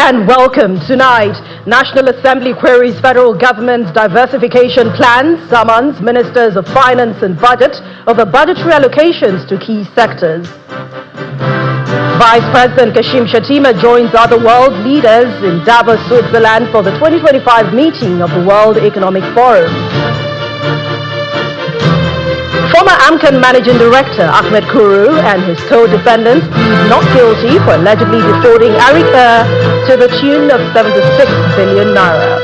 and welcome. Tonight, National Assembly queries federal government's diversification plans, summons ministers of finance and budget over budgetary allocations to key sectors. Vice President Kashim Shatima joins other world leaders in Davos, Switzerland for the 2025 meeting of the World Economic Forum. Former AMCAN Managing Director Ahmed Kuru and his co-defendants plead not guilty for allegedly defrauding Akure to the tune of 76 billion naira.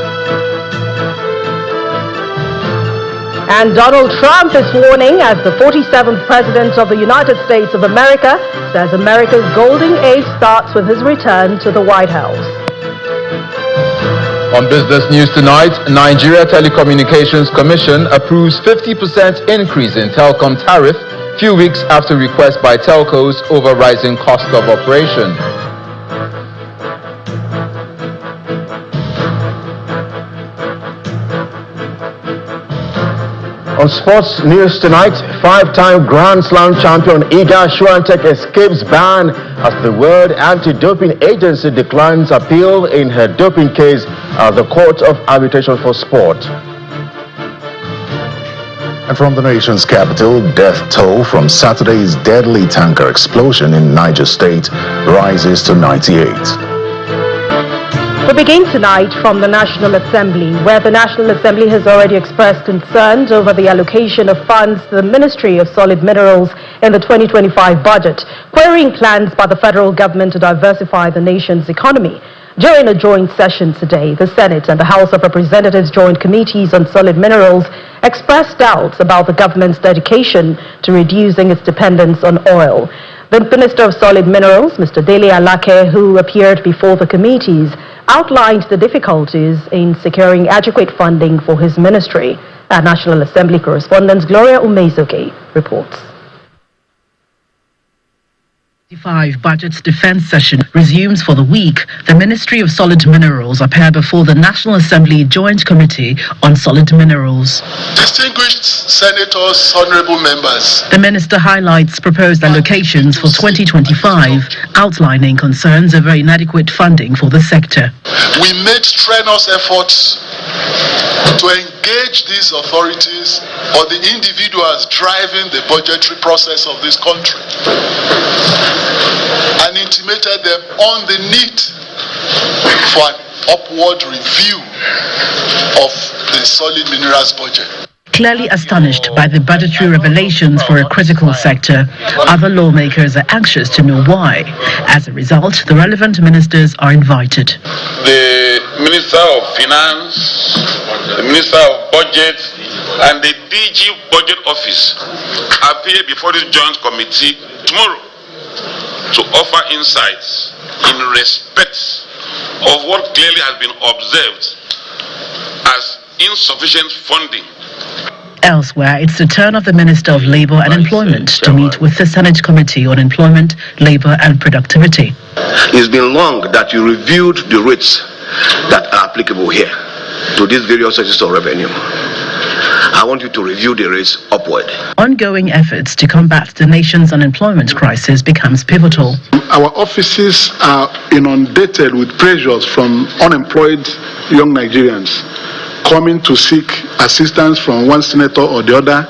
And Donald Trump is warning as the 47th President of the United States of America says America's golden age starts with his return to the White House. On business news tonight, Nigeria Telecommunications Commission approves 50% increase in telecom tariff few weeks after request by telcos over rising cost of operation. On sports news tonight, five-time Grand Slam champion Iga Swiatek escapes ban as the World Anti-Doping Agency declines appeal in her doping case at the Court of Arbitration for Sport. And from the nation's capital, death toll from Saturday's deadly tanker explosion in Niger State rises to 98. We begin tonight from the National Assembly, where the National Assembly has already expressed concerns over the allocation of funds to the Ministry of Solid Minerals in the 2025 budget, querying plans by the federal government to diversify the nation's economy. During a joint session today, the Senate and the House of Representatives Joint Committees on Solid Minerals expressed doubts about the government's dedication to reducing its dependence on oil. The Minister of Solid Minerals, Mr. Dele Alake, who appeared before the committees, outlined the difficulties in securing adequate funding for his ministry. Our National Assembly correspondent Gloria Umezoke reports. The 2025 Budget's defense session resumes for the week. The Ministry of Solid Minerals appear before the National Assembly Joint Committee on Solid Minerals. Distinguished Senators, honorable members. The minister highlights proposed allocations for 2025, outlining concerns over inadequate funding for the sector. We made strenuous efforts to engage these authorities or the individuals driving the budgetary process of this country and intimated them on the need for an upward review of the solid minerals budget. Clearly astonished by the budgetary revelations for a critical sector, other lawmakers are anxious to know why. As a result, the relevant ministers are invited. The Minister of Finance, the Minister of Budget, and the DG Budget Office appear before this joint committee tomorrow to offer insights in respect of what clearly has been observed as insufficient funding. Elsewhere, it's the turn of the Minister of Labour and Employment to meet with the Senate Committee on Employment, Labour and Productivity. It's been long that you reviewed the rates that are applicable here to these various sources of revenue. I want you to review the rates upward. Ongoing efforts to combat the nation's unemployment crisis becomes pivotal. Our offices are inundated with pressures from unemployed young Nigerians coming to seek assistance from one senator or the other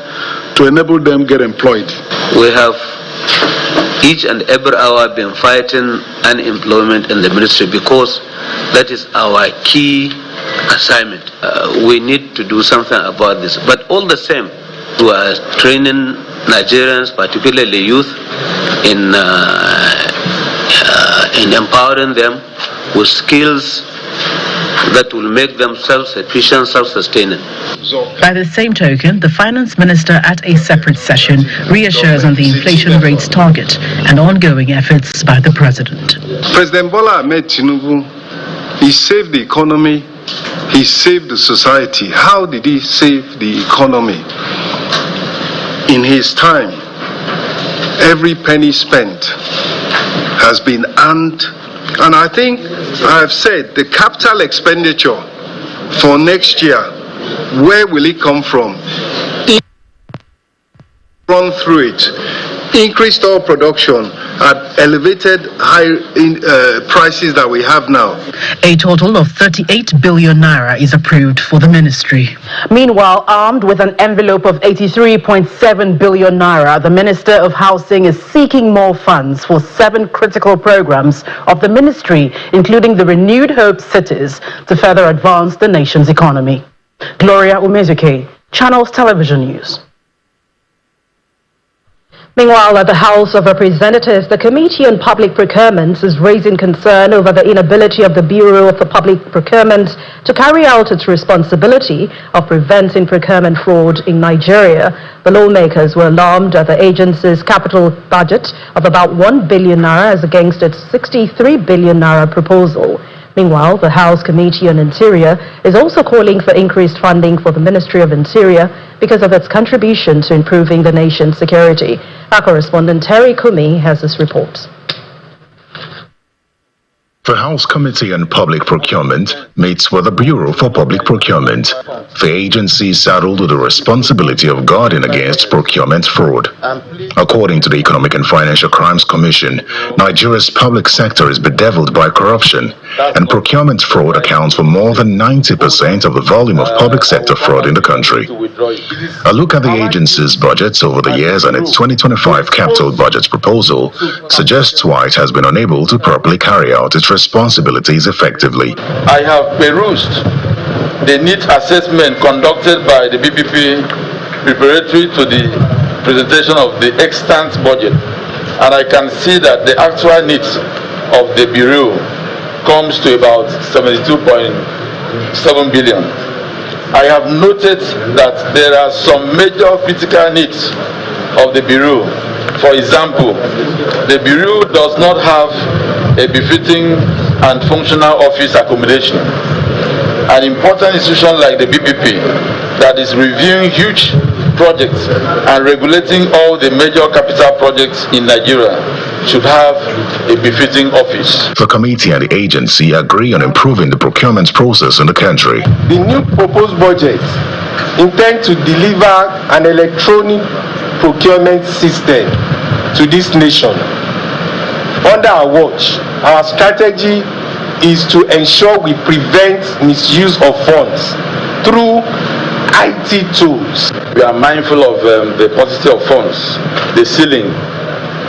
to enable them get employed. We have each and every hour been fighting unemployment in the ministry because that is our key assignment. We need to do something about this. But all the same, we are training Nigerians, particularly youth, in empowering them with skills that will make them self-sufficient, self-sustaining. By the same token, the finance minister at a separate session reassures on the inflation rates target and ongoing efforts by the president. President Bola Ahmed Tinubu, he saved the economy, he saved the society. How did he save the economy? In his time, every penny spent has been earned. And I think I've said the capital expenditure for next year, where will it come from? Run through it. Increased oil production, at elevated prices that we have now. A total of 38 billion naira is approved for the ministry. Meanwhile, armed with an envelope of 83.7 billion naira, the Minister of Housing is seeking more funds for 7 critical programs of the ministry, including the renewed Hope Cities, to further advance the nation's economy. Gloria Umezuke, Channels Television News. Meanwhile, at the House of Representatives, the Committee on Public Procurement is raising concern over the inability of the Bureau of Public Procurement to carry out its responsibility of preventing procurement fraud in Nigeria. The lawmakers were alarmed at the agency's capital budget of about 1 billion naira as against its 63 billion naira proposal. Meanwhile, the House Committee on Interior is also calling for increased funding for the Ministry of Interior because of its contribution to improving the nation's security. Our correspondent Terry Kumi has this report. The House Committee on Public Procurement meets with the Bureau for Public Procurement. The agency is saddled with the responsibility of guarding against procurement fraud. According to the Economic and Financial Crimes Commission, Nigeria's public sector is bedeviled by corruption, and procurement fraud accounts for more than 90% of the volume of public sector fraud in the country. A look at the agency's budgets over the years and its 2025 capital budget proposal suggests why it has been unable to properly carry out its responsibilities effectively. I have perused the needs assessment conducted by the BPP preparatory to the presentation of the extant budget, and I can see that the actual needs of the Bureau comes to about 72.7 billion. I have noted that there are some major critical needs of the Bureau. For example, the Bureau does not have a befitting and functional office accommodation. An important institution like the BPP that is reviewing huge projects and regulating all the major capital projects in Nigeria should have a befitting office. The committee and the agency agree on improving the procurement process in the country. The new proposed budget intends to deliver an electronic procurement system to this nation. Under our watch, our strategy is to ensure we prevent misuse of funds through IT tools. We are mindful of the paucity of funds, the ceiling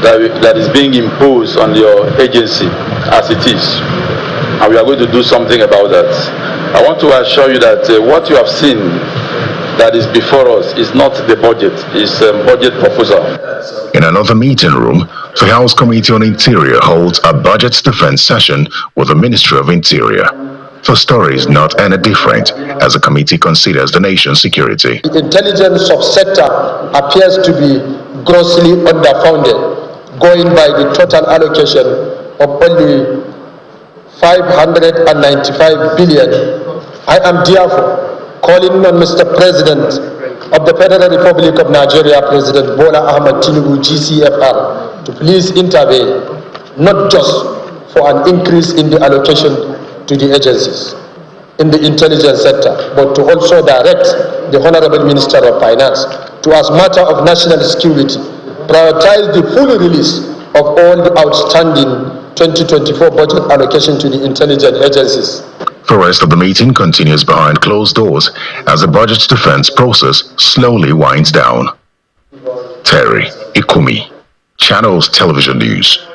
that is being imposed on your agency as it is, and we are going to do something about that. I want to assure you that what you have seen that is before us is not the budget, it's a budget proposal. In another meeting room, the House Committee on Interior holds a budget defense session with the Ministry of Interior. The story is not any different as the committee considers the nation's security. The intelligence subsector appears to be grossly underfunded, going by the total allocation of only 595 billion. I am therefore calling on Mr. President of the Federal Republic of Nigeria, President Bola Ahmed Tinubu, GCFR, to please intervene, not just for an increase in the allocation to the agencies in the intelligence sector, but to also direct the Honorable Minister of Finance to, as matter of national security, prioritize the full release of all the outstanding 2024 budget allocation to the intelligence agencies. The rest of the meeting continues behind closed doors as the budget defense process slowly winds down. Terry Ikumi, Channels Television News.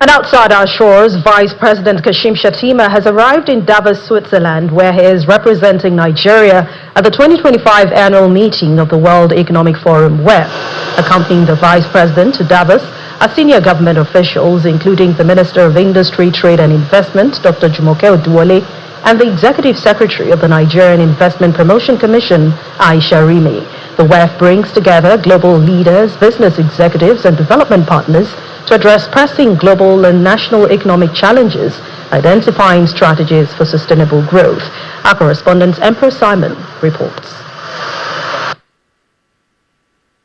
And outside our shores, Vice President Kashim Shatima has arrived in Davos, Switzerland, where he is representing Nigeria at the 2025 annual meeting of the World Economic Forum, WEF. Accompanying the Vice President to Davos are senior government officials, including the Minister of Industry, Trade and Investment, Dr. Jumoke Oduwole, and the Executive Secretary of the Nigerian Investment Promotion Commission, Aisha Rimi. The WEF brings together global leaders, business executives, and development partners to address pressing global and national economic challenges, identifying strategies for sustainable growth. Our correspondent Emperor Simon reports.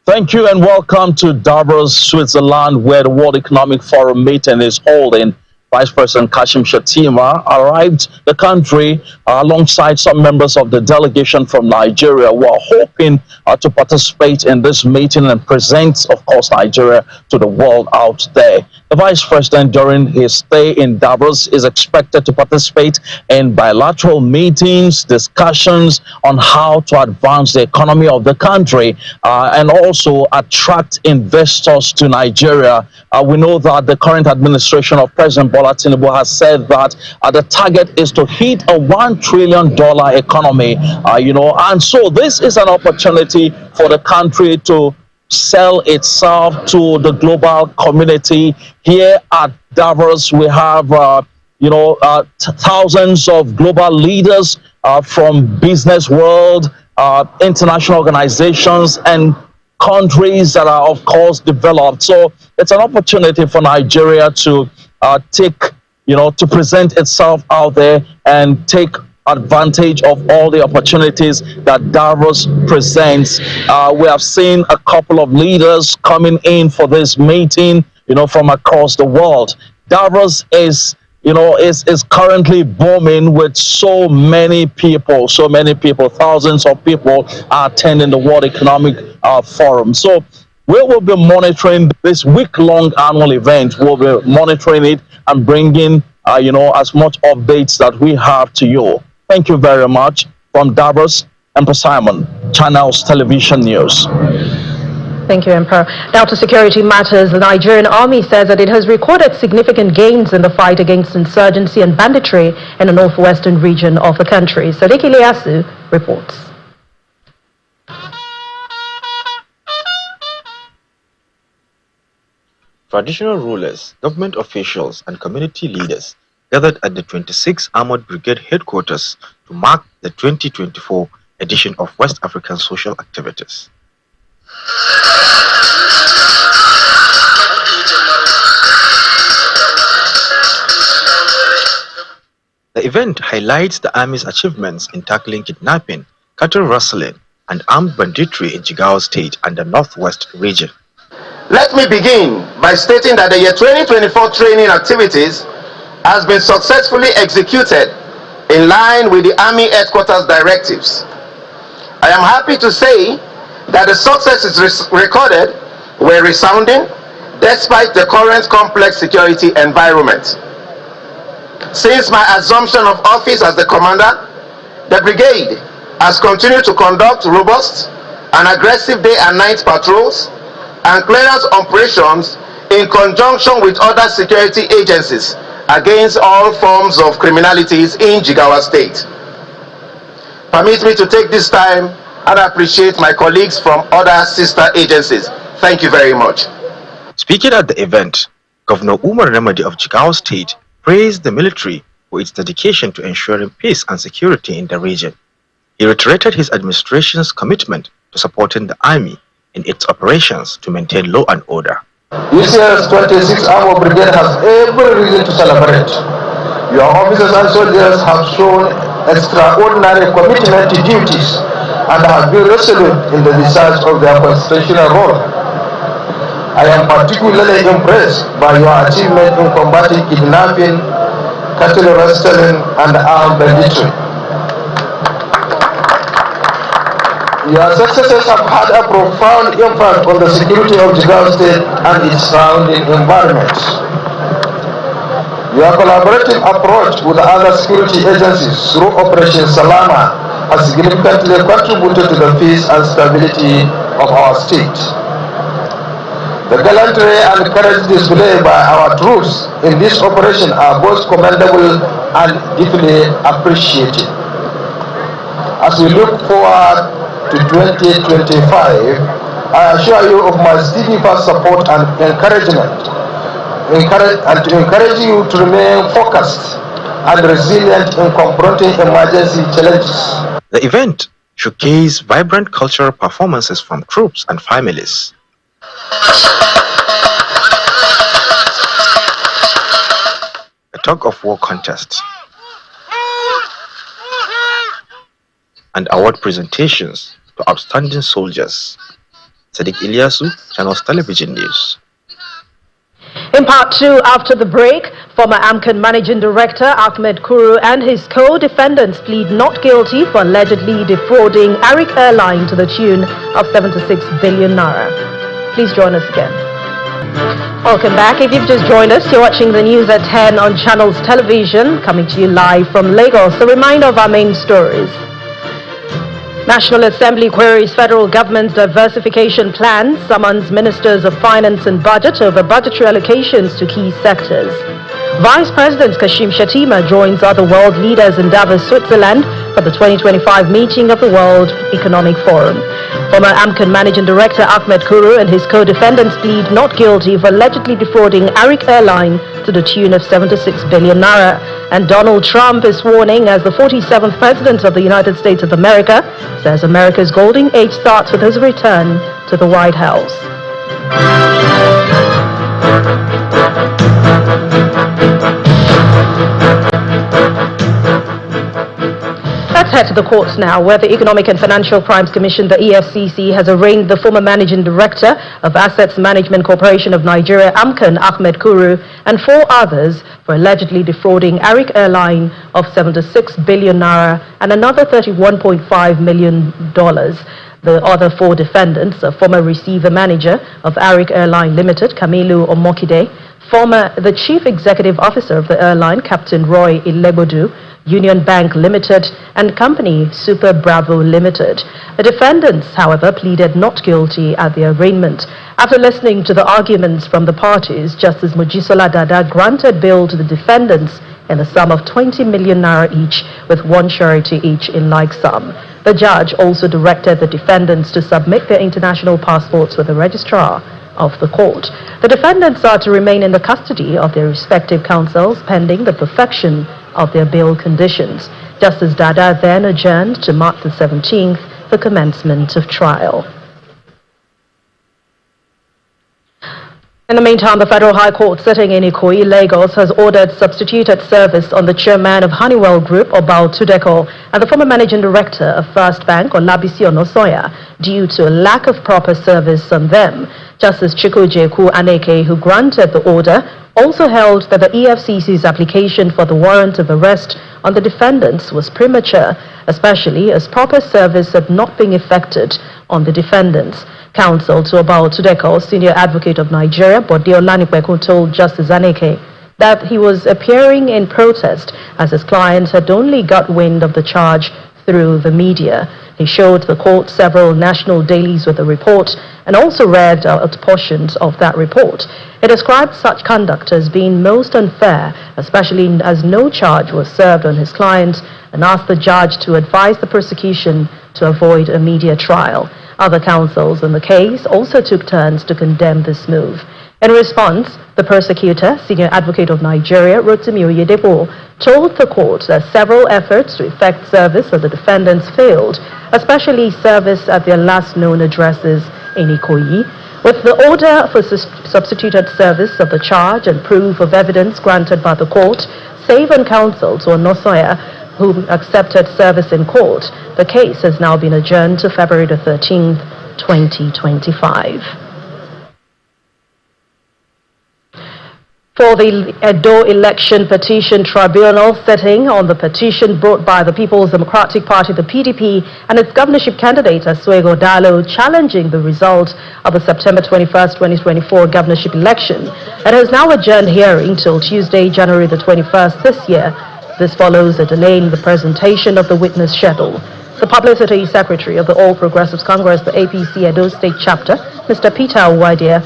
Thank you and welcome to Davos, Switzerland, where the World Economic Forum meeting is holding Vice President Kashim Shatima arrived the country alongside some members of the delegation from Nigeria who are hoping to participate in this meeting and present, of course, Nigeria to the world out there. The Vice President, during his stay in Davos, is expected to participate in bilateral meetings, discussions on how to advance the economy of the country and also attract investors to Nigeria. We know that the current administration of President Bola Tinubu has said that the target is to hit a $1 trillion economy, and so this is an opportunity for the country to sell itself to the global community. Here at Davos, we have, thousands of global leaders from business world, international organizations, and countries that are, of course, developed. So it's an opportunity for Nigeria to to present itself out there and take advantage of all the opportunities that Davos presents. We have seen a couple of leaders coming in for this meeting, from across the world. Davos is currently booming with so many people, thousands of people are attending the World Economic Forum. So we will be monitoring this week-long annual event. We'll be monitoring it and bringing, as much updates that we have to you. Thank you very much. From Davos, Emperor Simon, Channels Television News. Thank you, Emperor. Now to security matters. The Nigerian Army says that it has recorded significant gains in the fight against insurgency and banditry in the northwestern region of the country. Sadiq Ilyasu reports. Traditional rulers, government officials, and community leaders gathered at the 26th Armored Brigade headquarters to mark the 2024 edition of West African Social Activities. The event highlights the Army's achievements in tackling kidnapping, cattle rustling, and armed banditry in Jigawa State and the Northwest region. Let me begin by stating that the year 2024 training activities has been successfully executed in line with the Army Headquarters directives. I am happy to say that the successes recorded were resounding despite the current complex security environment. Since my assumption of office as the commander, the brigade has continued to conduct robust and aggressive day and night patrols and clearance operations in conjunction with other security agencies against all forms of criminalities in Jigawa State. Permit me to take this time and appreciate my colleagues from other sister agencies. Thank you very much. Speaking at the event, Governor Umar Namadi of Jigawa State praised the military for its dedication to ensuring peace and security in the region. He reiterated his administration's commitment to supporting the Army in its operations to maintain law and order. This year's 26th Armored Brigade has every reason to celebrate. Your officers and soldiers have shown extraordinary commitment to duties and have been resolute in the discharge of their constitutional role. I am particularly impressed by your achievement in combating kidnapping, cattle rustling, and armed banditry. Your successes have had a profound impact on the security of Jigawa State and its surrounding environments. Your collaborative approach with other security agencies through Operation Salama has significantly contributed to the peace and stability of our state. The gallantry and courage displayed by our troops in this operation are both commendable and deeply appreciated. As we look forward to 2025, I assure you of my steadfast support and encouragement, and to encourage you to remain focused and resilient in confronting emergency challenges. The event showcased vibrant cultural performances from troops and families. A tug-of-war contest and award presentations to outstanding soldiers. Sadiq Ilyasu, Channels Television News. In part two, after the break, Former AMCON Managing Director Ahmed Kuru and his co-defendants plead not guilty for allegedly defrauding Arik Airline to the tune of 76 billion naira. Please join us again. Welcome back. If you've just joined us, you're watching the news at 10 on Channels Television, coming to you live from Lagos. A reminder of our main stories. National Assembly queries federal government's diversification plan, summons ministers of finance and budget over budgetary allocations to key sectors. Vice President Kashim Shatima joins other world leaders in Davos, Switzerland for the 2025 meeting of the World Economic Forum. Former AMCON Managing Director Ahmed Kuru and his co-defendants plead not guilty for allegedly defrauding Arik Airline to the tune of 76 billion naira. And Donald Trump is warning as the 47th President of the United States of America says America's golden age starts with his return to the White House. Let's head to the courts now, where the Economic and Financial Crimes Commission, the EFCC, has arraigned the former Managing Director of Assets Management Corporation of Nigeria, AMCON, Ahmed Kuru, and 4 others for allegedly defrauding Arik Airline of 76 billion naira and another $31.5 million. The other 4 defendants, a former receiver manager of Arik Airline Limited, Kamilu Omokide, the Chief Executive Officer of the airline, Captain Roy Ilebodu, Union Bank Limited, and company Super Bravo Limited. The defendants, however, pleaded not guilty at the arraignment. After listening to the arguments from the parties, Justice Mojisola Dada granted bail to the defendants in the sum of 20 million naira each, with 1 surety each in like sum. The judge also directed the defendants to submit their international passports with the registrar of the court. The defendants are to remain in the custody of their respective counsels pending the perfection of their bail conditions. Justice Dada then adjourned to March the 17th for commencement of trial. In the meantime, the Federal High Court sitting in Ikoyi, Lagos, has ordered substituted service on the chairman of Honeywell Group, Obal Tudeko, and the former managing director of First Bank, Olabisi Onosoya, due to a lack of proper service on them. Justice Chikujeku Aneke, who granted the order, also held that the EFCC's application for the warrant of arrest on the defendants was premature, especially as proper service had not been effected on the defendants. Counsel to Obal Tudeko, senior advocate of Nigeria, Bode Olanipeku, told Justice Aneke that he was appearing in protest as his client had only got wind of the charge through the media. He showed the court several national dailies with the report and also read out portions of that report. He described such conduct as being most unfair, especially as no charge was served on his client, and asked the judge to advise the prosecution to avoid a media trial. Other counsels in the case also took turns to condemn this move. In response, the prosecutor, senior advocate of Nigeria, Rotimi Oyedepo, told the court that several efforts to effect service of the defendants failed, especially service at their last known addresses in Ikoyi. With the order for substituted service of the charge and proof of evidence granted by the court, save on counsel to Onosoya, who accepted service in court, the case has now been adjourned to February the 13th, 2025. For the Edo Election Petition Tribunal sitting on the petition brought by the People's Democratic Party, the PDP, and its governorship candidate, Asuego Dalo, challenging the result of the September 21st, 2024 governorship election. It has now adjourned hearing till Tuesday, January the 21st this year. This follows a delay in the presentation of the witness schedule. The Publicity Secretary of the All Progressives Congress, the APC Edo State Chapter, Mr. Peter Uwadia,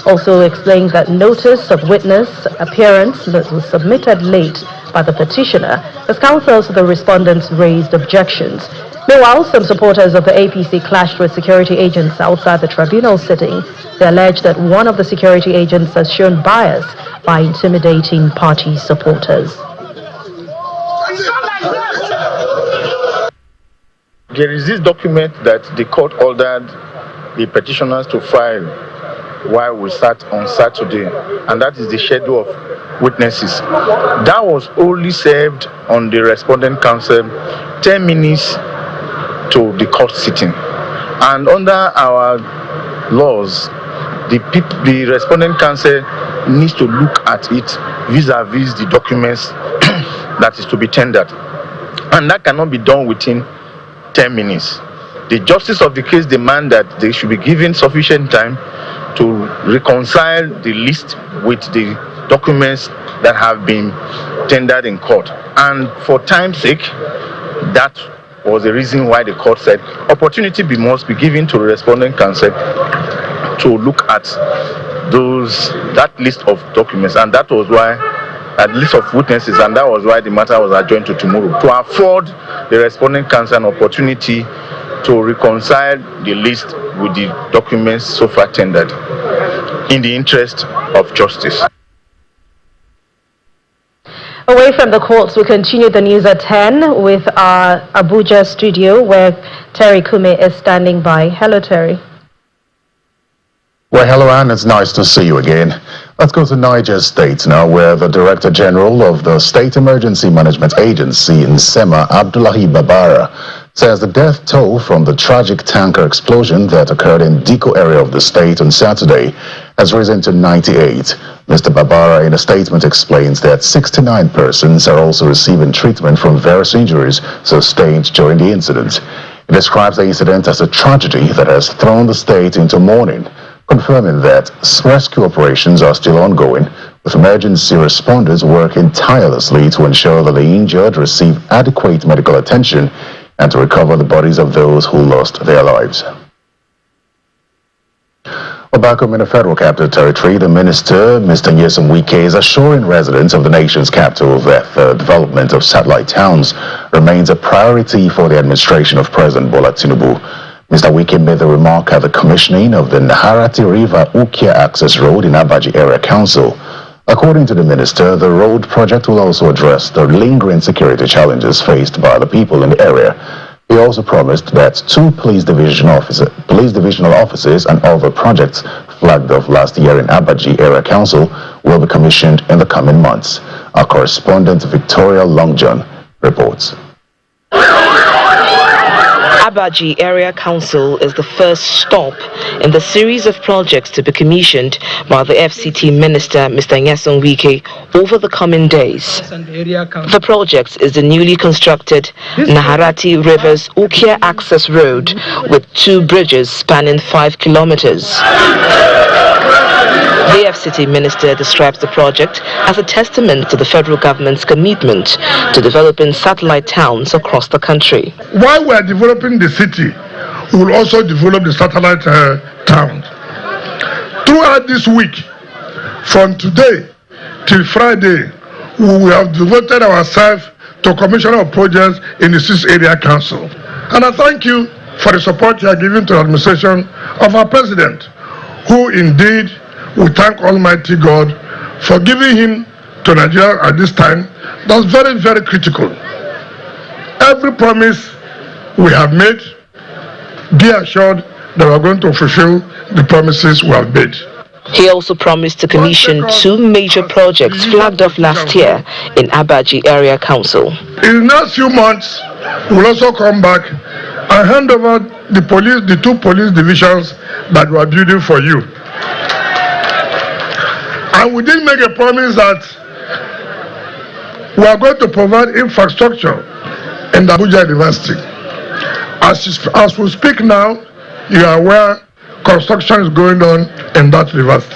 also explained that notice of witness appearance was submitted late by the petitioner as counsels of the respondents raised objections. Meanwhile, some supporters of the APC clashed with security agents outside the tribunal sitting. They allege that one of the security agents has shown bias by intimidating party supporters. There is this document that the court ordered the petitioners to file while we sat on Saturday, and that is the schedule of witnesses. That was only served on the respondent counsel 10 minutes to the court sitting. And under our laws, the respondent counsel needs to look at it vis-a-vis the documents that is to be tendered. And that cannot be done within 10 minutes. The justice of the case demands that they should be given sufficient time to reconcile the list with the documents that have been tendered in court. And for time's sake, that was the reason why the court said opportunity must be given to the responding counsel to look at that list of documents, and that was why a list of witnesses, and that was why the matter was adjourned to tomorrow, to afford the responding counsel an opportunity to reconcile the list with the documents so far tendered in the interest of justice. Away from the courts, we continue the news at 10 with our Abuja studio where Terry Kume is standing by. Hello, Terry. Well, hello, Anne. It's nice to see you again. Let's go to Niger State now, where the Director General of the State Emergency Management Agency in Sema, Abdullahi Babara, says the death toll from the tragic tanker explosion that occurred in Diko area of the state on Saturday has risen to 98. Mr. Babara, in a statement, explains that 69 persons are also receiving treatment from various injuries sustained during the incident. He describes the incident as a tragedy that has thrown the state into mourning, confirming that rescue operations are still ongoing, with emergency responders working tirelessly to ensure that the injured receive adequate medical attention and to recover the bodies of those who lost their lives. Back home in the Federal Capital Territory, the Minister, Mr. Nyesom Wike, is assuring residents of the nation's capital that the development of satellite towns remains a priority for the administration of President Bola Tinubu. Mr. Wike made the remark at the commissioning of the Naharati River Ukia Access Road in Abaji Area Council. According to the minister, the road project will also address the lingering security challenges faced by the people in the area. He also promised that 2 police divisional offices and other projects flagged off last year in Abaji Area Council will be commissioned in the coming months. Our correspondent Victoria Longjohn reports. Abaji Area Council is the first stop in the series of projects to be commissioned by the FCT Minister, Mr. Nyesom Wike, over the coming days. The project is the newly constructed Naharati River's Ukia Access Road with 2 bridges spanning 5 kilometers. The FCT Minister describes the project as a testament to the federal government's commitment to developing satellite towns across the country. While we are developing the city, we will also develop the satellite towns. Throughout this week, from today till Friday, we will have devoted ourselves to commission of projects in the 6th Area Council. And I thank you for the support you are giving to the administration of our President, who indeed we thank Almighty God for giving him to Nigeria at this time. That's very, very critical. Every promise we have made, be assured that we are going to fulfill the promises we have made. He also promised to commission 2 major projects flagged off last year in Abaji Area Council. In the next few months, we'll also come back and hand over the 2 police divisions that we are building for you. And we did make a promise that we are going to provide infrastructure in the Abuja University. As we speak now, you are aware construction is going on in that university.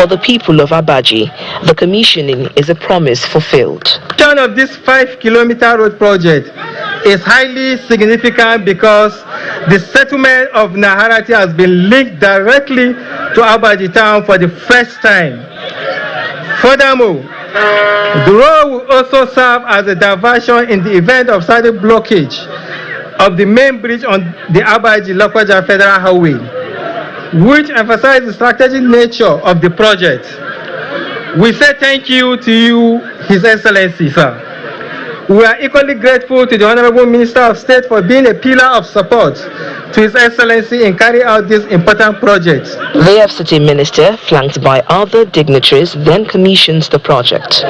For the people of Abaji, the commissioning is a promise fulfilled. The of this 5-kilometer road project is highly significant because the settlement of Naharati has been linked directly to Abaji town for the first time. Furthermore, the road will also serve as a diversion in the event of sudden blockage of the main bridge on the Abaji-Lakwaja Federal Highway, which emphasizes the strategic nature of the project. We say thank you to you, His Excellency, sir. We are equally grateful to the Honorable Minister of State for being a pillar of support to His Excellency in carrying out this important project. The FCT Minister, flanked by other dignitaries, then commissions the project.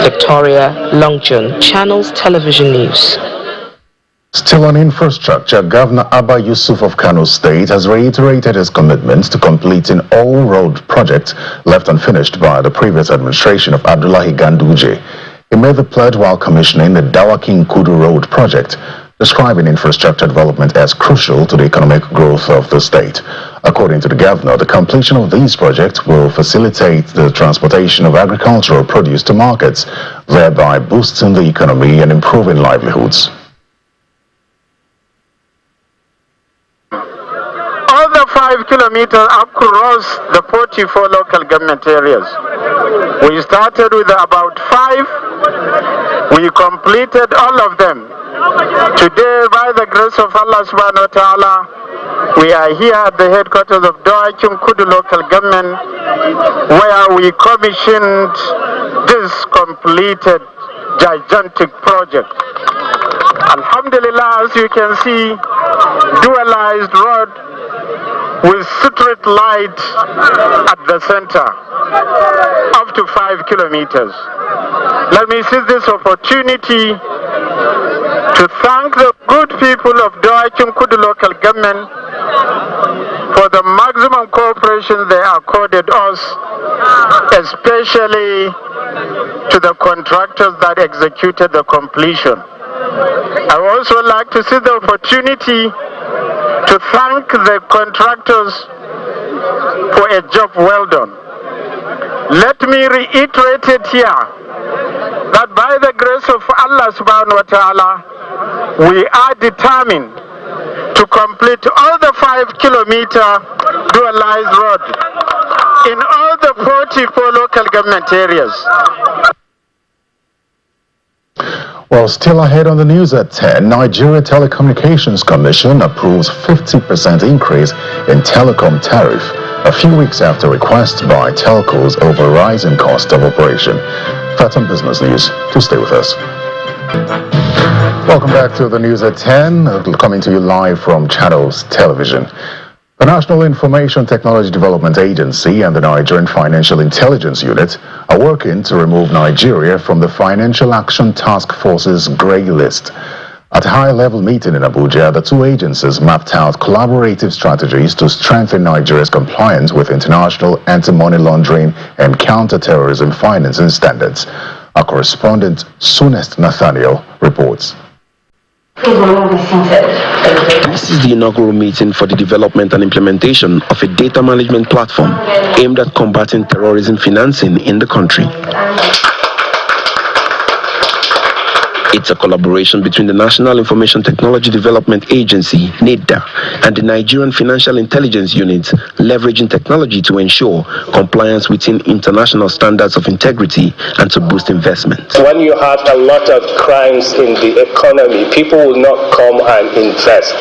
Victoria Longjohn, Channels Television News. Still on infrastructure, Governor Abba Yusuf of Kano State has reiterated his commitment to completing all road projects left unfinished by the previous administration of Abdullahi Ganduje. He made the pledge while commissioning the Dawaki Kudu Road project, describing infrastructure development as crucial to the economic growth of the state. According to the governor, the completion of these projects will facilitate the transportation of agricultural produce to markets, thereby boosting the economy and improving livelihoods. All the 5 kilometers across the 44 local government areas. We started with about 5. We completed all of them. Today, by the grace of Allah subhanahu wa ta'ala, we are here at the headquarters of Dawaki Kudu local government, where we commissioned this completed gigantic project. Alhamdulillah, as you can see, dualized road with street light at the center, up to 5 kilometers. Let me seize this opportunity to thank the good people of Dawaki Kudu local government for the maximum cooperation they accorded us, especially to the contractors that executed the completion. I would also like to seize the opportunity to thank the contractors for a job well done. Let me reiterate it here that by the grace of Allah subhanahu wa ta'ala, we are determined to complete all the 5 kilometer dualized road in all the 44 local government areas. Well, still ahead on the news at 10, Nigeria Telecommunications Commission approves 50% increase in telecom tariff a few weeks after request by telcos over rising cost of operation. That's on business news. To stay with us. Welcome back to the news at 10, coming to you live from Channels Television. The National Information Technology Development Agency and the Nigerian Financial Intelligence Unit are working to remove Nigeria from the Financial Action Task Force's grey list. At a high-level meeting in Abuja, the two agencies mapped out collaborative strategies to strengthen Nigeria's compliance with international anti-money laundering and counter-terrorism financing standards. Our correspondent, Sunest Nathaniel, reports. This is the inaugural meeting for the development and implementation of a data management platform aimed at combating terrorism financing in the country. It's a collaboration between the National Information Technology Development Agency, NIDA, and the Nigerian Financial Intelligence Unit, leveraging technology to ensure compliance within international standards of integrity and to boost investment. When you have a lot of crimes in the economy, people will not come and invest.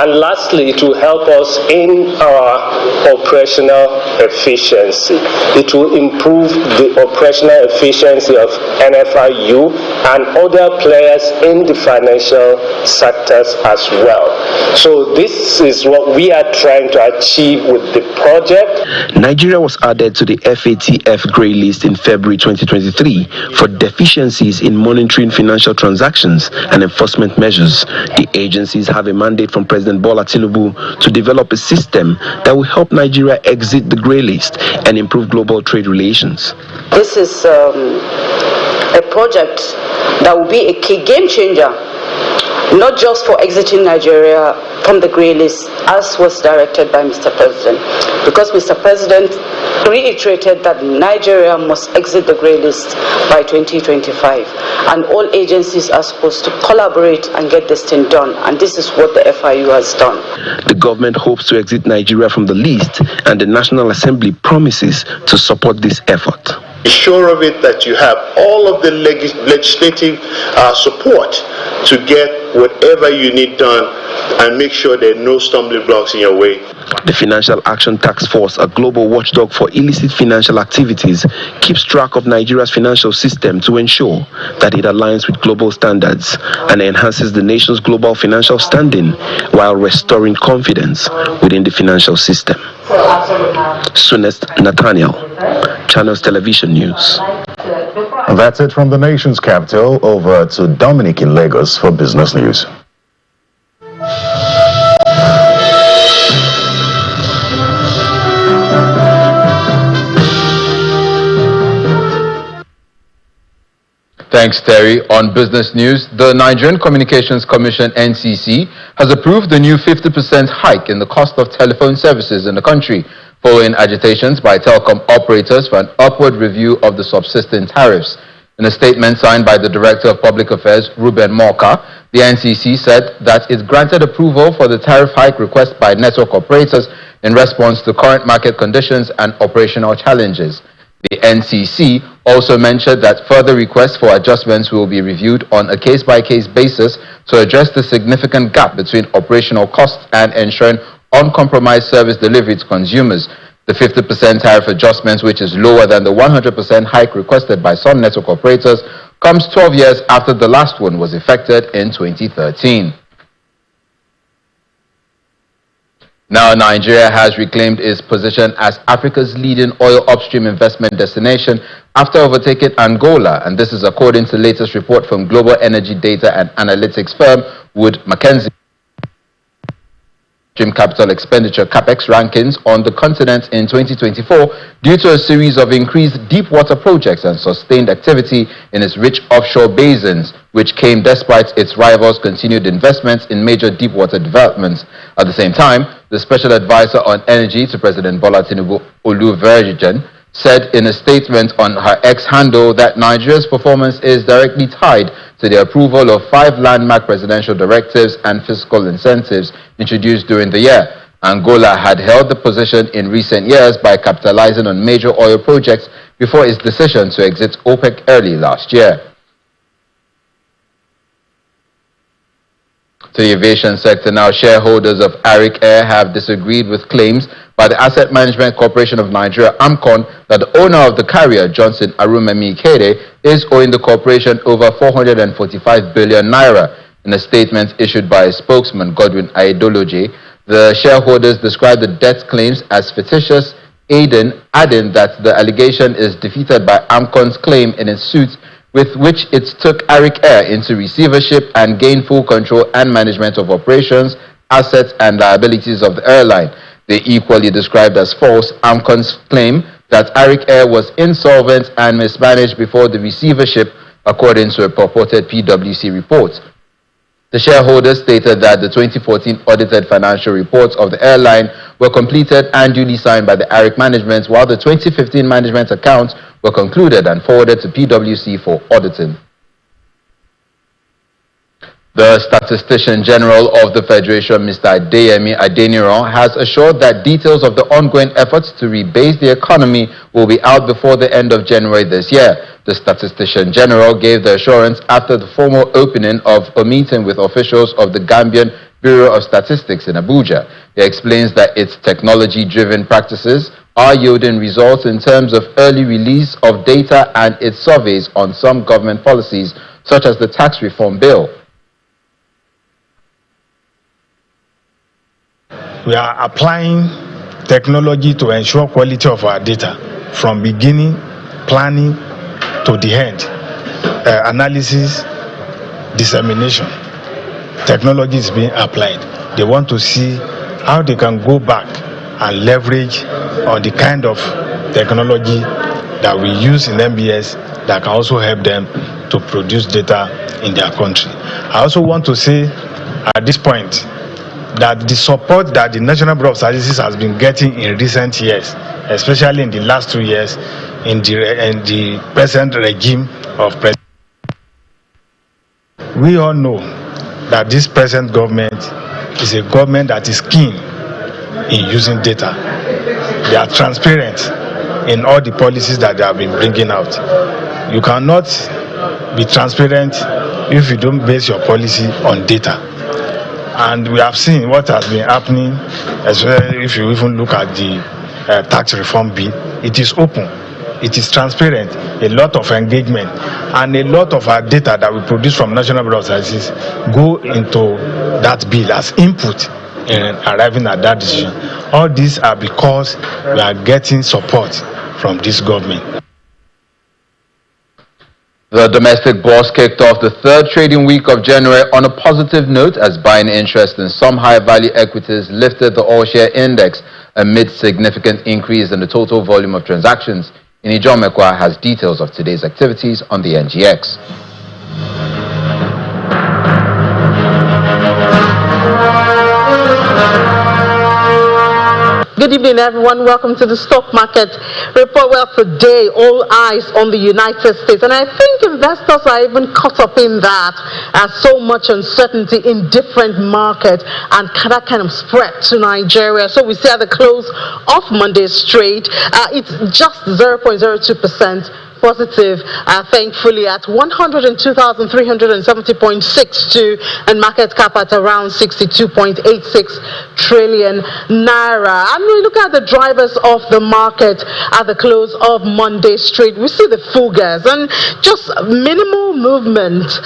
And lastly, it will help us in our operational efficiency. It will improve the operational efficiency of NFIU and other players in the financial sectors as well. So this is what we are trying to achieve with the project. Nigeria was added to the FATF grey list in February 2023 for deficiencies in monitoring financial transactions and enforcement measures. The agencies have a mandate from President Bola Tinubu to develop a system that will help Nigeria exit the grey list and improve global trade relations. This is a project that will be a key game changer, not just for exiting Nigeria from the grey list, as was directed by Mr. President, because Mr. President reiterated that Nigeria must exit the grey list by 2025, and all agencies are supposed to collaborate and get this thing done, and this is what the FIU has done. The government hopes to exit Nigeria from the list, and the National Assembly promises to support this effort. Be sure of it that you have all of the legislative support to get whatever you need done and make sure there are no stumbling blocks in your way. The Financial Action Task Force, a global watchdog for illicit financial activities, keeps track of Nigeria's financial system to ensure that it aligns with global standards and enhances the nation's global financial standing while restoring confidence within the financial system. Sunest Nathaniel, Channels Television News. And that's it from the nation's capital. Over to Dominic in Lagos for business news. Thanks, Terry. On business news, the Nigerian Communications Commission, NCC, has approved the new 50% hike in the cost of telephone services in the country, following agitations by telecom operators for an upward review of the subsisting tariffs. In a statement signed by the Director of Public Affairs, Ruben Morka, the NCC said that it granted approval for the tariff hike request by network operators in response to current market conditions and operational challenges. The NCC also mentioned that further requests for adjustments will be reviewed on a case-by-case basis to address the significant gap between operational costs and ensuring uncompromised service delivery to consumers. The 50% tariff adjustment, which is lower than the 100% hike requested by some network operators, comes 12 years after the last one was effected in 2013. Now, Nigeria has reclaimed its position as Africa's leading oil upstream investment destination after overtaking Angola, and this is according to the latest report from global energy data and analytics firm Wood Mackenzie. Upstream capital expenditure (CAPEX) rankings on the continent in 2024 due to a series of increased deep water projects and sustained activity in its rich offshore basins, which came despite its rivals' continued investments in major deep water developments. At the same time, the special advisor on energy to President Bola Tinubu, Oluverjan, said in a statement on her X handle that Nigeria's performance is directly tied to the approval of 5 landmark presidential directives and fiscal incentives introduced during the year. Angola had held the position in recent years by capitalizing on major oil projects before its decision to exit OPEC early last year. To the aviation sector now, shareholders of Arik Air have disagreed with claims by the Asset Management Corporation of Nigeria, AMCON, that the owner of the carrier, Johnson Arumemi Ikede, is owing the corporation over 445 billion naira. In a statement issued by a spokesman, Godwin Aidoloje, the shareholders described the debt claims as fictitious, adding that the allegation is defeated by AMCON's claim in its suit, with which it took Arik Air into receivership and gained full control and management of operations, assets, and liabilities of the airline. They equally described as false AMCON's claim that Arik Air was insolvent and mismanaged before the receivership, according to a purported PwC report. The shareholders stated that the 2014 audited financial reports of the airline were completed and duly signed by the Arik management, while the 2015 management accounts were concluded and forwarded to PwC for auditing. The Statistician General of the Federation, Mr. Adeyemi Adeniran, has assured that details of the ongoing efforts to rebase the economy will be out before the end of January this year. The Statistician General gave the assurance after the formal opening of a meeting with officials of the Gambian Bureau of Statistics in Abuja. He explains that its technology-driven practices are yielding results in terms of early release of data and its surveys on some government policies, such as the tax reform bill. We are applying technology to ensure quality of our data from beginning, planning, to the end, analysis, dissemination. Technology is being applied. They want to see how they can go back and leverage on the kind of technology that we use in MBS that can also help them to produce data in their country. I also want to say at this point that the support that the National Bureau of Statistics has been getting in recent years, especially in the last 2 years, in the present regime of president, we all know that this present government is a government that is keen in using data. They are transparent in all the policies that they have been bringing out. You cannot be transparent if you don't base your policy on data. And we have seen what has been happening, especially if you even look at the tax reform bill. It is open, it is transparent, a lot of engagement, and a lot of our data that we produce from National Bureau of Statistics go into that bill as input in arriving at that decision. All these are because we are getting support from this government. The domestic bourse kicked off the third trading week of January on a positive note as buying interest in some high-value equities lifted the all-share index amid significant increase in the total volume of transactions. Inijom Mekwa has details of today's activities on the NGX. Good evening, everyone. Welcome to the stock market report. Well, today, all eyes on the United States. And I think investors are even caught up in that. So much uncertainty in different markets and that kind of spread to Nigeria. So we see at the close of Monday's trade, it's just 0.02%. Positive, thankfully, at 102,370.62 and market cap at around 62.86 trillion naira. And we look at the drivers of the market at the close of Monday's trade. We see the figures and just minimal movement.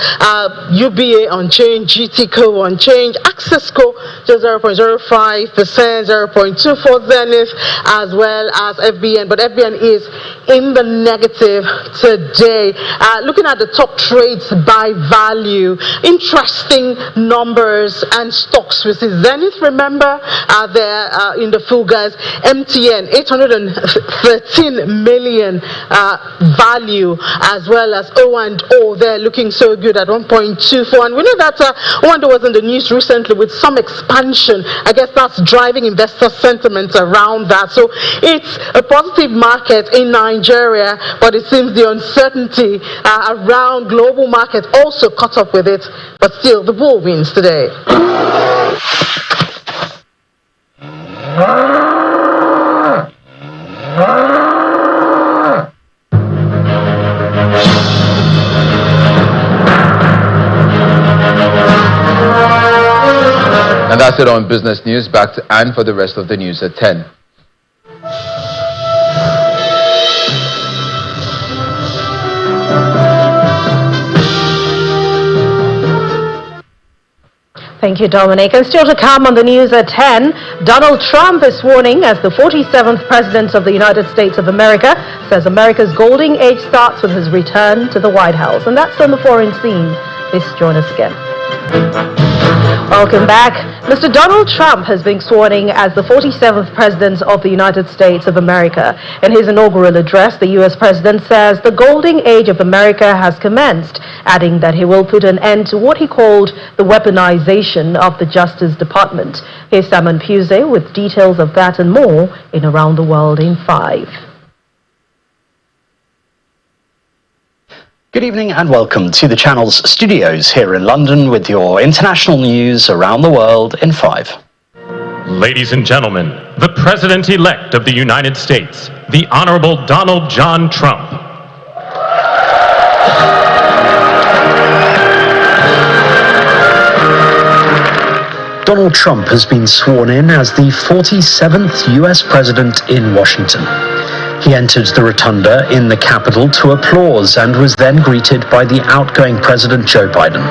UBA unchanged, GTCO unchanged, Accessco just 0.05%, 0.24 Zenith, as well as FBN. But FBN is in the negative today. Looking at the top trades by value, interesting numbers and stocks. We see Zenith, remember, there in the figures. MTN 813 million value, as well as O&O. They're looking so good at 1.24. And we know that O&O was in the news recently with some expansion. I guess that's driving investor sentiment around that. So it's a positive market in Nigeria, but it seems the uncertainty around global market also caught up with it. But still, the bull wins today. And that's it on business news. Back to Anne for the rest of the news at 10. Thank you, Dominic. And still to come on the news at 10, Donald Trump is sworn as the 47th President of the United States of America, says America's golden age starts with his return to the White House. And that's on the foreign scene. Please join us again. Welcome back. Mr. Donald Trump has been sworn in as the 47th President of the United States of America. In his inaugural address, the U.S. President says the golden age of America has commenced, adding that he will put an end to what he called the weaponization of the Justice Department. Here's Simon Pusey with details of that and more in Around the World in 5. Good evening and welcome to the channel's studios here in London with your international news around the world in 5. Ladies and gentlemen, the President-elect of the United States, the Honorable Donald John Trump. Donald Trump has been sworn in as the 47th US President in Washington. He entered the rotunda in the Capitol to applause and was then greeted by the outgoing President Joe Biden.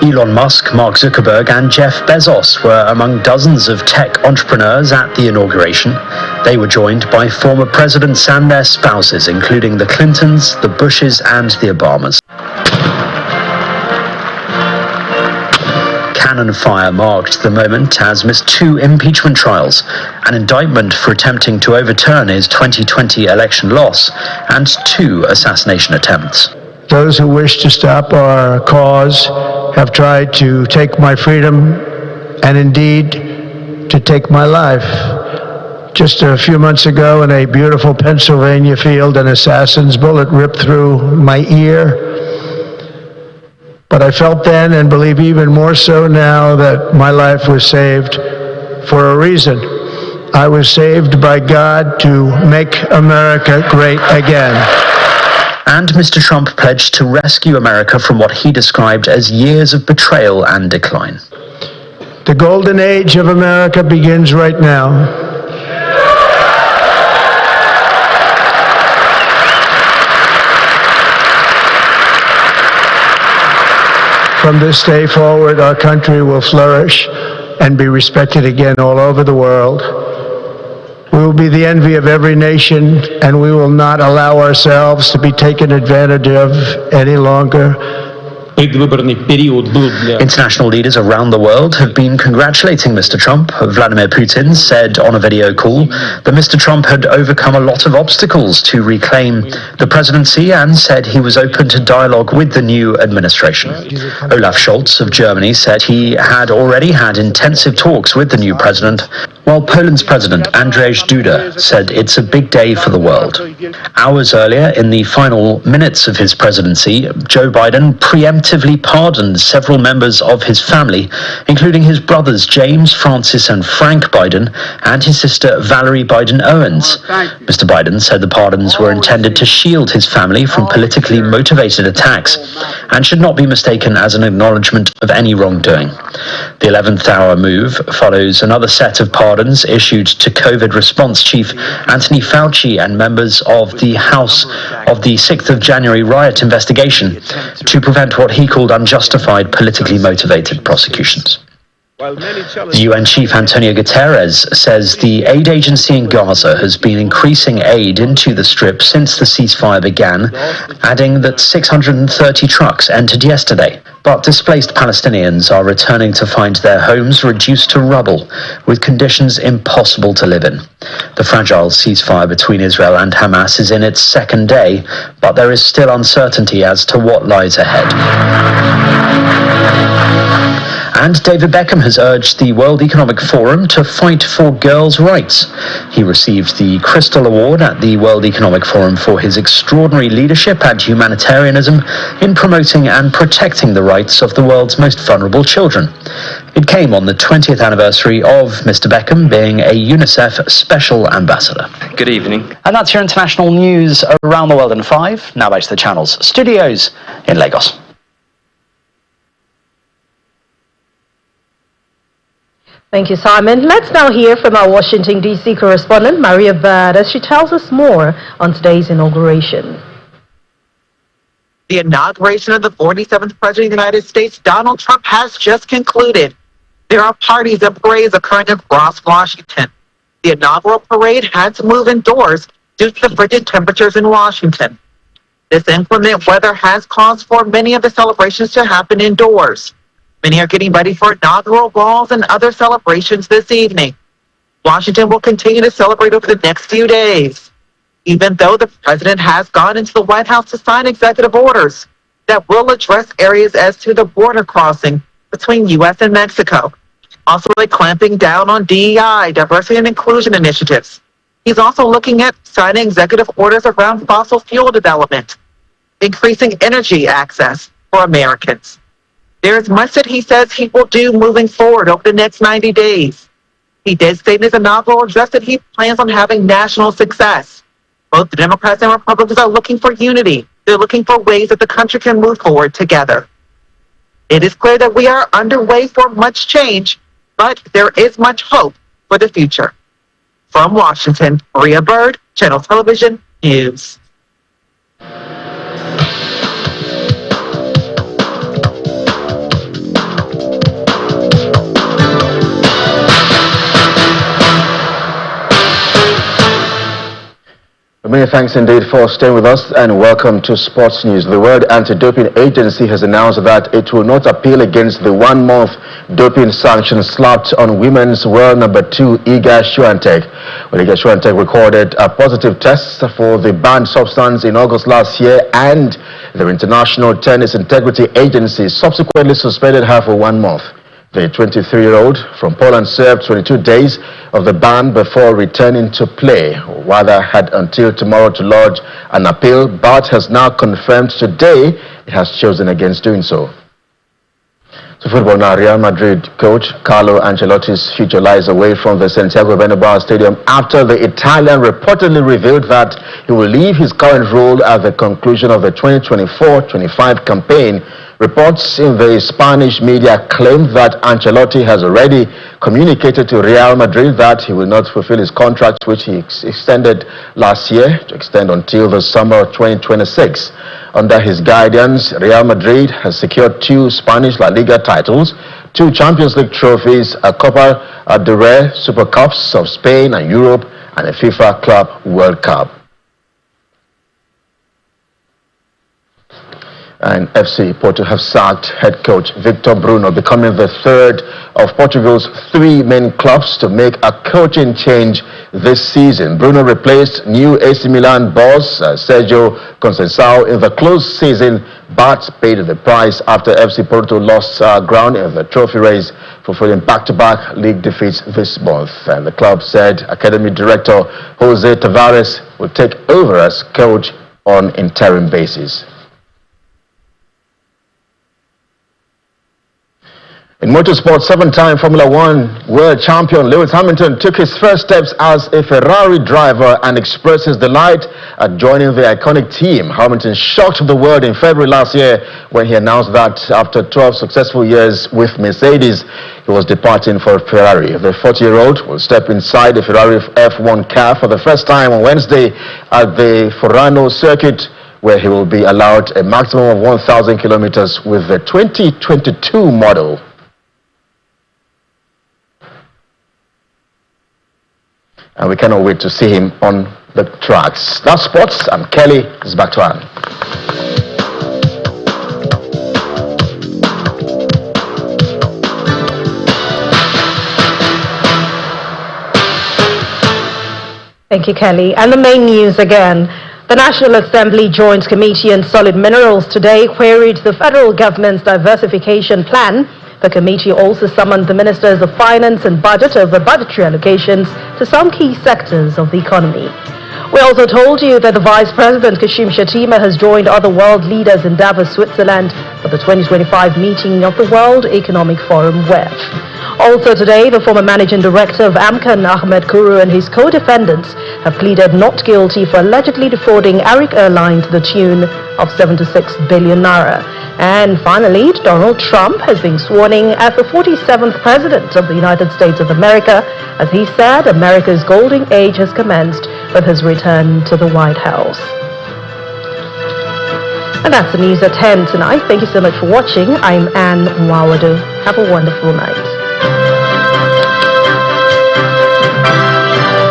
Elon Musk, Mark Zuckerberg, and Jeff Bezos were among dozens of tech entrepreneurs at the inauguration. They were joined by former presidents and their spouses, including the Clintons, the Bushes, and the Obamas. Cannon fire marked the moment as missed 2 impeachment trials, an indictment for attempting to overturn his 2020 election loss, and 2 assassination attempts. Those who wish to stop our cause have tried to take my freedom and indeed to take my life. Just a few months ago in a beautiful Pennsylvania field, an assassin's bullet ripped through my ear. But I felt then, and believe even more so now, that my life was saved for a reason. I was saved by God to make America great again. And Mr. Trump pledged to rescue America from what he described as years of betrayal and decline. The golden age of America begins right now. From this day forward, our country will flourish and be respected again all over the world. We will be the envy of every nation, and we will not allow ourselves to be taken advantage of any longer. International leaders around the world have been congratulating Mr. Trump. Vladimir Putin said on a video call that Mr. Trump had overcome a lot of obstacles to reclaim the presidency and said he was open to dialogue with the new administration. Olaf Scholz of Germany said he had already had intensive talks with the new president, while Poland's president Andrzej Duda said it's a big day for the world. Hours earlier, in the final minutes of his presidency, Joe Biden preemptively pardoned several members of his family, including his brothers James, Francis and Frank Biden, and his sister Valerie Biden Owens. Mr. Biden said the pardons were intended to shield his family from politically motivated attacks and should not be mistaken as an acknowledgement of any wrongdoing. The 11th hour move follows another set of pardons issued to COVID response chief Anthony Fauci and members of the House of the 6th of January riot investigation to prevent what he called unjustified politically motivated prosecutions. The UN chief Antonio Guterres says the aid agency in Gaza has been increasing aid into the Strip since the ceasefire began, adding that 630 trucks entered yesterday. But displaced Palestinians are returning to find their homes reduced to rubble, with conditions impossible to live in. The fragile ceasefire between Israel and Hamas is in its second day, but there is still uncertainty as to what lies ahead. And David Beckham has urged the World Economic Forum to fight for girls' rights. He received the Crystal Award at the World Economic Forum for his extraordinary leadership and humanitarianism in promoting and protecting the rights of the world's most vulnerable children. It came on the 20th anniversary of Mr. Beckham being a UNICEF Special Ambassador. Good evening. And that's your international news around the world in 5. Now back to the channel's studios in Lagos. Thank you, Simon. Let's now hear from our Washington, D.C. correspondent, Maria Bird, as she tells us more on today's inauguration. The inauguration of the 47th President of the United States, Donald Trump, has just concluded. There are parties and parades occurring across Washington. The inaugural parade had to move indoors due to the frigid temperatures in Washington. This inclement weather has caused for many of the celebrations to happen indoors. Many are getting ready for inaugural balls and other celebrations this evening. Washington will continue to celebrate over the next few days, even though the president has gone into the White House to sign executive orders that will address areas as to the border crossing between U.S. and Mexico, also like clamping down on DEI, diversity and inclusion initiatives. He's also looking at signing executive orders around fossil fuel development, increasing energy access for Americans. There is much that he says he will do moving forward over the next 90 days. He did state in his inaugural address that he plans on having national success. Both the Democrats and Republicans are looking for unity. They're looking for ways that the country can move forward together. It is clear that we are underway for much change, but there is much hope for the future. From Washington, Maria Bird, Channel Television News. Many thanks indeed for staying with us, and welcome to Sports News. The World Anti-Doping Agency has announced that it will not appeal against the one-month doping sanction slapped on women's world number 2 Iga Swiatek. Well, Iga Swiatek recorded a positive test for the banned substance in August last year, and the International Tennis Integrity Agency subsequently suspended her for 1 month. The 23-year-old from Poland served 22 days of the ban before returning to play. WADA had until tomorrow to lodge an appeal, but has now confirmed today it has chosen against doing so. To football now, Real Madrid coach Carlo Ancelotti's future lies away from the Santiago Bernabeu Stadium after the Italian reportedly revealed that he will leave his current role at the conclusion of the 2024-25 campaign. Reports in the Spanish media claim that Ancelotti has already communicated to Real Madrid that he will not fulfill his contract, which he extended last year to extend until the summer of 2026. Under his guidance, Real Madrid has secured 2 Spanish La Liga titles, 2 Champions League trophies, a Copa del Rey, Super Cups of Spain and Europe, and a FIFA Club World Cup. And FC Porto have sacked head coach Victor Bruno, becoming the third of Portugal's three main clubs to make a coaching change this season. Bruno replaced new AC Milan boss Sergio Conceição in the close season, but paid the price after FC Porto lost ground in the trophy race, fulfilling back-to-back league defeats this month. And the club said academy director Jose Tavares will take over as coach on interim basis. In motorsport, seven-time Formula One world champion Lewis Hamilton took his first steps as a Ferrari driver and expressed his delight at joining the iconic team. Hamilton shocked the world in February last year when he announced that after 12 successful years with Mercedes, he was departing for Ferrari. The 40-year-old will step inside the Ferrari F1 car for the first time on Wednesday at the Furano circuit, where he will be allowed a maximum of 1,000 kilometers with the 2022 model. And we cannot wait to see him on the tracks. That's sports. I'm Kelly. It's back to Anne. Thank you, Kelly. And the main news again. The National Assembly Joint Committee on Solid Minerals today queried the federal government's diversification plan. The committee also summoned the Ministers of Finance and Budget over budgetary allocations to some key sectors of the economy. We also told you that the Vice President Kashim Shatima has joined other world leaders in Davos, Switzerland for the 2025 meeting of the World Economic Forum, WEF. Also today, the former managing director of Amcan, Ahmed Kuru, and his co-defendants have pleaded not guilty for allegedly defrauding Arik Airline to the tune of 76 billion naira. And finally, Donald Trump has been sworn in as the 47th President of the United States of America, as he said America's golden age has commenced with his return to the White House. And that's the news at 10 tonight. Thank you so much for watching. I'm Anne Mwawadu. Have a wonderful night.